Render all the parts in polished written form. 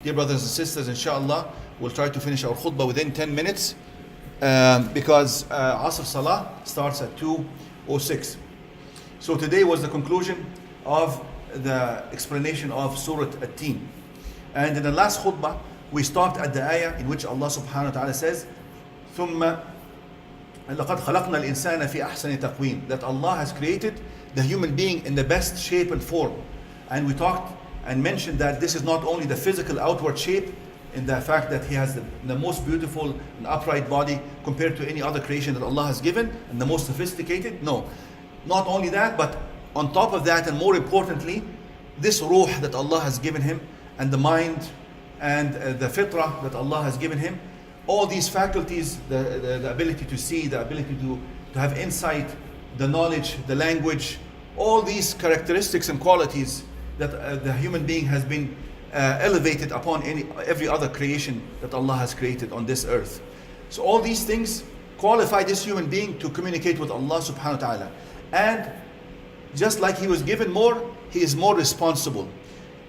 Dear brothers and sisters, inshallah, we'll try to finish our khutbah within 10 minutes because Asr Salah starts at 2:06. So today was the conclusion of the explanation of Surat At-Teen. And in the last khutbah, we stopped at the ayah in which Allah subhanahu wa ta'ala says, ثُمَّ لَقَدْ خَلَقْنَا الْإِنسَانَ فِي أَحْسَنِ تَقْوِيمٍ, that Allah has created the human being in the best shape and form. And we talked and mentioned that this is not only the physical outward shape in the fact that he has the most beautiful and upright body compared to any other creation that Allah has given, and the most sophisticated. No, not only that, but on top of that, and more importantly, this ruh that Allah has given him, and the mind and the fitrah that Allah has given him, all these faculties, the ability to see, the ability to have insight, the knowledge, the language, all these characteristics and qualities that the human being has been elevated upon every other creation that Allah has created on this earth. So all these things qualify this human being to communicate with Allah subhanahu wa ta'ala. And just like he was given more, he is more responsible.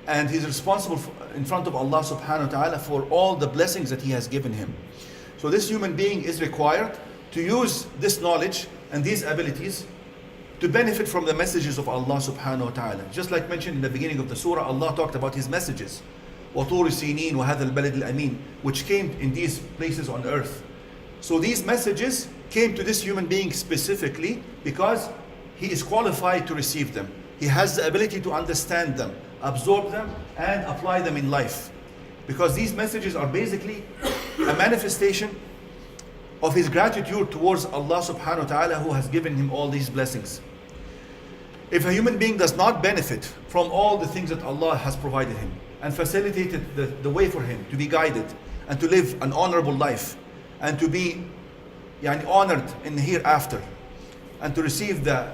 And he's responsible in front of Allah subhanahu wa ta'ala for all the blessings that he has given him. So this human being is required to use this knowledge and these abilities to benefit from the messages of Allah subhanahu wa ta'ala. Just like mentioned in the beginning of the surah, Allah talked about his messages. وَطُورِ سِينِينَ وَهَذَا الْبَلَدِ الْأَمِينَ, which came in these places on earth. So these messages came to this human being specifically because he is qualified to receive them. He has the ability to understand them, absorb them, and apply them in life. Because these messages are basically a manifestation of his gratitude towards Allah subhanahu wa ta'ala, who has given him all these blessings. If a human being does not benefit from all the things that Allah has provided him and facilitated the way for him to be guided and to live an honorable life and to be honored in the hereafter and to receive the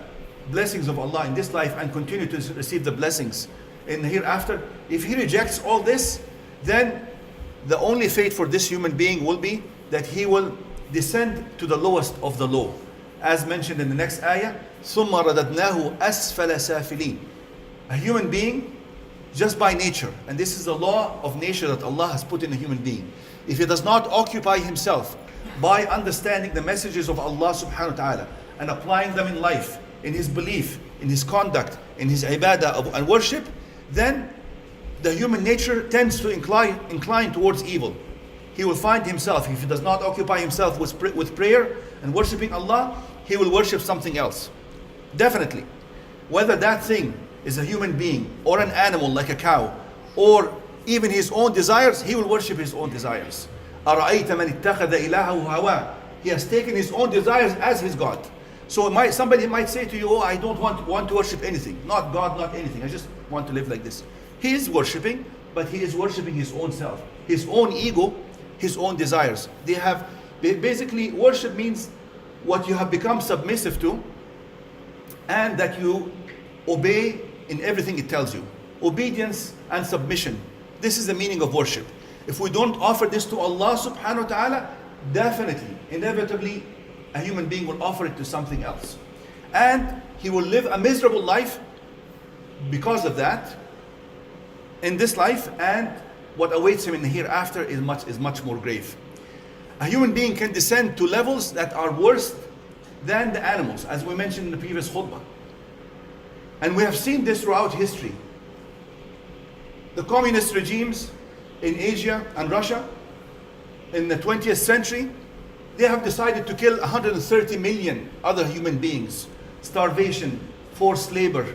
blessings of Allah in this life and continue to receive the blessings in the hereafter, if he rejects all this, then the only fate for this human being will be that he will descend to the lowest of the low. As mentioned in the next ayah, ثُمَّ رَدَدْنَاهُ أَسْفَلَ سَافِلِينَ. A human being, just by nature, and this is the law of nature that Allah has put in a human being, if he does not occupy himself by understanding the messages of Allah subhanahu wa ta'ala and applying them in life, in his belief, in his conduct, in his ibadah and worship, then the human nature tends to incline towards evil. He will find himself, if he does not occupy himself with prayer and worshipping Allah, he will worship something else. Definitely. Whether that thing is a human being or an animal like a cow or even his own desires, he will worship his own desires. أَرَأَيْتَ مَنِ اتَّخَذَ إِلَهَهُ هَوَاهُ. He has taken his own desires as his God. So somebody might say to you, oh, I don't want to worship anything. Not God, not anything. I just want to live like this. He is worshipping, but he is worshipping his own self, his own ego, his own desires. Basically, worship means what you have become submissive to and that you obey in everything it tells you. Obedience and submission. This is the meaning of worship. If we don't offer this to Allah subhanahu wa ta'ala, definitely, inevitably, a human being will offer it to something else. And he will live a miserable life because of that in this life, and what awaits him in the hereafter is much more grave. A human being can descend to levels that are worse than the animals, as we mentioned in the previous khutbah. And we have seen this throughout history. The communist regimes in Asia and Russia in the 20th century, they have decided to kill 130 million other human beings. Starvation, forced labor,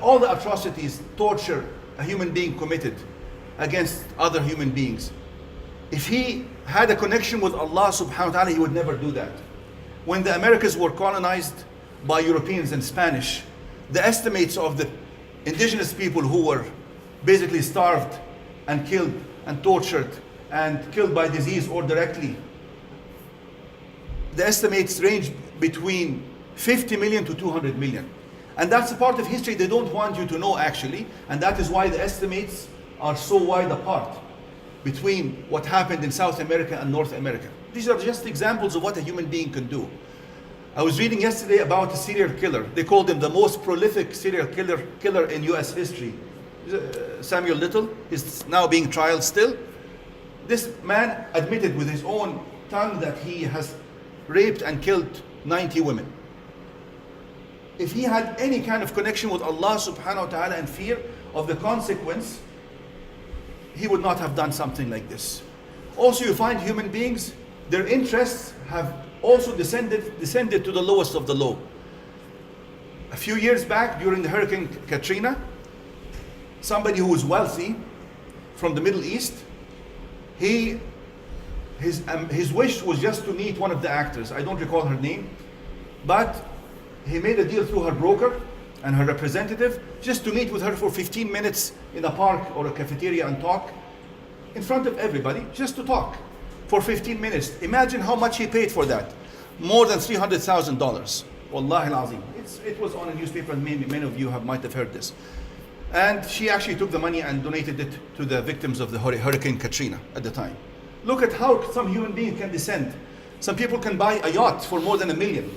all the atrocities, torture a human being committed against other human beings. If he had a connection with Allah subhanahu wa ta'ala, he would never do that. When the Americas were colonized by Europeans and Spanish, the estimates of the indigenous people who were basically starved and killed and tortured and killed by disease or directly, the estimates range between 50 million to 200 million. And that's a part of history they don't want you to know actually, and that is why the estimates are so wide apart between what happened in South America and North America. These are just examples of what a human being can do. I was reading yesterday about a serial killer. They called him the most prolific serial killer in US history. Samuel Little is now being tried still. This man admitted with his own tongue that he has raped and killed 90 women. If he had any kind of connection with Allah subhanahu wa ta'ala and fear of the consequence, he would not have done something like this. Also, you find human beings, their interests have also descended to the lowest of the low. A few years back, during the Hurricane Katrina, somebody who was wealthy from the Middle East, his wish was just to meet one of the actors. I don't recall her name, but he made a deal through her broker and her representative just to meet with her for 15 minutes in a park or a cafeteria and talk in front of everybody, just to talk for 15 minutes. Imagine how much he paid for that. More than $300,000. Wallahi al-azim. It was on a newspaper, and many of you might have heard this. And she actually took the money and donated it to the victims of the Hurricane Katrina at the time. Look at how some human being can descend. Some people can buy a yacht for more than $1 million.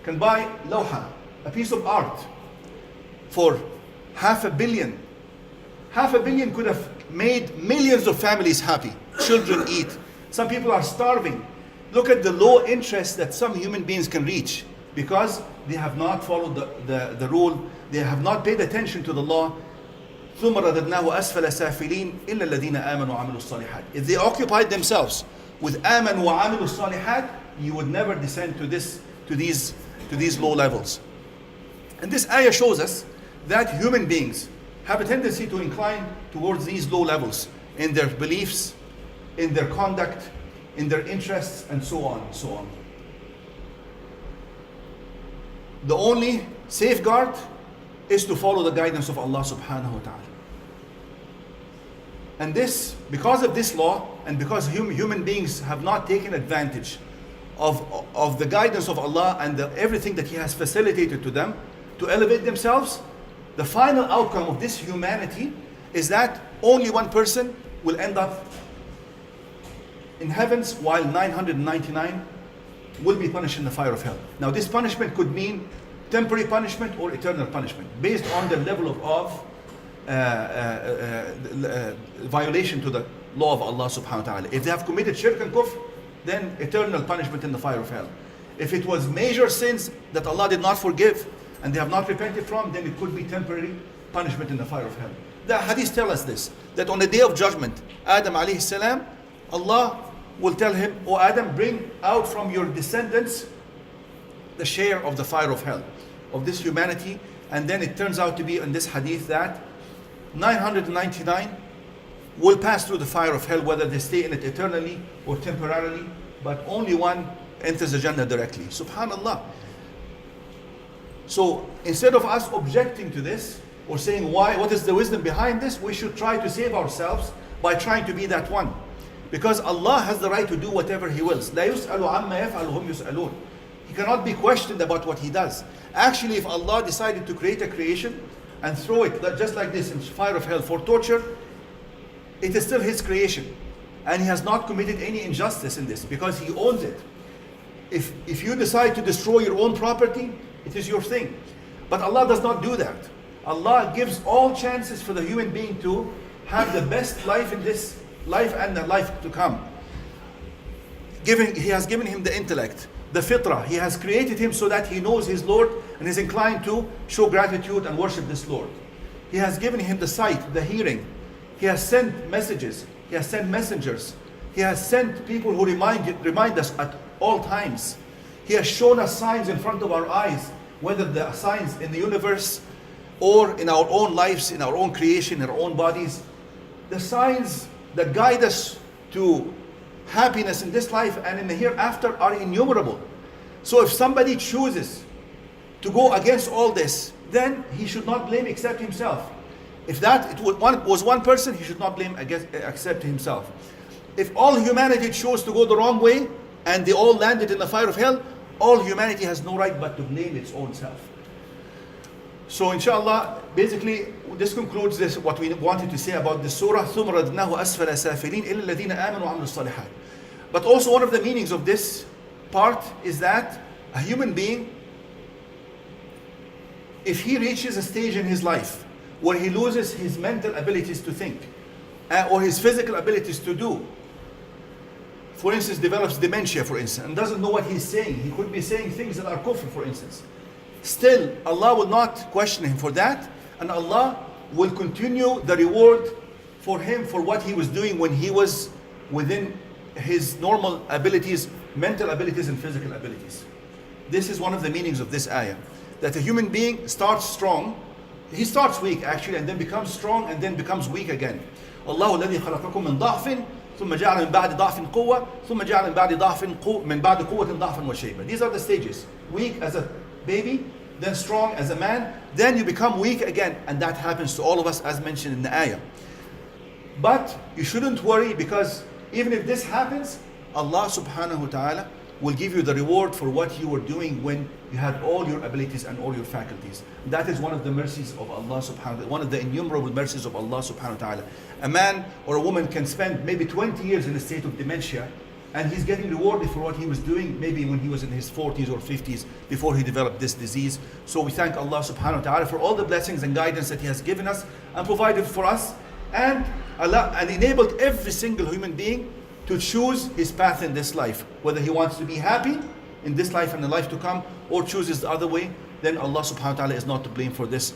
Can buy lawha, a piece of art, for $500 million. $500 million could have made millions of families happy. Children eat. Some people are starving. Look at the low interest that some human beings can reach because they have not followed the rule. They have not paid attention to the law. ثُمَّ رَدَدْنَاهُ أَسْفَلَ سَافِلِينَ إِلَّا الَّذِينَ آمَنُوا وَعَمِلُوا الصَّالِحَاتِ. If they occupied themselves with آمَنُوا وَعَمِلُوا الصَّالِحَاتِ, you would never descend to these low levels. And this ayah shows us that human beings have a tendency to incline towards these low levels in their beliefs, in their conduct, in their interests, and so on and so on. The only safeguard is to follow the guidance of Allah subhanahu wa ta'ala. And this, because of this law, and because human beings have not taken advantage of the guidance of Allah and everything that He has facilitated to them to elevate themselves, the final outcome of this humanity is that only one person will end up in heavens while 999 will be punished in the fire of hell. Now this punishment could mean temporary punishment or eternal punishment based on the level of violation to the law of Allah subhanahu wa ta'ala. If they have committed shirk and kufr, then eternal punishment in the fire of hell. If it was major sins that Allah did not forgive and they have not repented from, then it could be temporary punishment in the fire of hell. The hadith tell us this, that on the day of judgment, Adam alayhi salam, Allah will tell him, "O Adam, bring out from your descendants the share of the fire of hell, of this humanity." And then it turns out to be in this hadith that 999 will pass through the fire of hell, whether they stay in it eternally or temporarily, but only one enters the Jannah directly. Subhanallah. So instead of us objecting to this or saying what is the wisdom behind this, we should try to save ourselves by trying to be that one. Because Allah has the right to do whatever He wills. لا يسأل عما يفعل هم يسألون. He cannot be questioned about what He does. Actually, if Allah decided to create a creation and throw it just like this in fire of hell for torture, it is still His creation. And He has not committed any injustice in this because He owns it. If you decide to destroy your own property, it is your thing. But Allah does not do that. Allah gives all chances for the human being to have the best life in this life and the life to come. He has given him the intellect, the fitrah. He has created him so that he knows his Lord and is inclined to show gratitude and worship this Lord. He has given him the sight, the hearing. He has sent messages. He has sent messengers. He has sent people who remind us at all times. He has shown us signs in front of our eyes, whether the signs in the universe or in our own lives, in our own creation, in our own bodies. The signs that guide us to happiness in this life and in the hereafter are innumerable. So if somebody chooses to go against all this, then he should not blame except himself. If it was one person, he should not blame except himself. If all humanity chose to go the wrong way and they all landed in the fire of hell, all humanity has no right but to blame its own self. So inshallah, basically this concludes what we wanted to say about this surah. ثُمَّ رَدْنَاهُ أَسْفَلَ سَافِلِينَ إِلَّا الَّذِينَ آمَنُوا وَعَمِلُوا الصَّالِحَاتِ. But also one of the meanings of this part is that A human being, if he reaches a stage in his life where he loses his mental abilities to think, or his physical abilities to do, for instance, develops dementia, for instance, and doesn't know what he's saying. He could be saying things that are kufr, for instance. Still, Allah will not question him for that, and Allah will continue the reward for him for what he was doing when he was within his normal abilities, mental abilities and physical abilities. This is one of the meanings of this ayah. That a human being starts strong, he starts weak actually, and then becomes strong and then becomes weak again. الله الذي خلقكم من ضعف ثم جعل من بعد ضعف قوة ثم جعل من بعد ضعف من بعد قوة ضعفا وشيبة. These are the stages. Weak as a baby, then strong as a man, then you become weak again, and that happens to all of us as mentioned in the ayah. But you shouldn't worry, because even if this happens, Allah subhanahu wa ta'ala will give you the reward for what you were doing when you had all your abilities and all your faculties. That is one of the mercies of Allah subhanahu wa ta'ala, one of the innumerable mercies of Allah subhanahu wa ta'ala. A man or a woman can spend maybe 20 years in a state of dementia, and he's getting rewarded for what he was doing maybe when he was in his 40s or 50s before he developed this disease. So we thank Allah subhanahu wa ta'ala for all the blessings and guidance that He has given us and provided for us, and Allah and enabled every single human being to choose his path in this life, whether he wants to be happy in this life and the life to come, or chooses the other way. Then Allah subhanahu wa ta'ala is not to blame for this.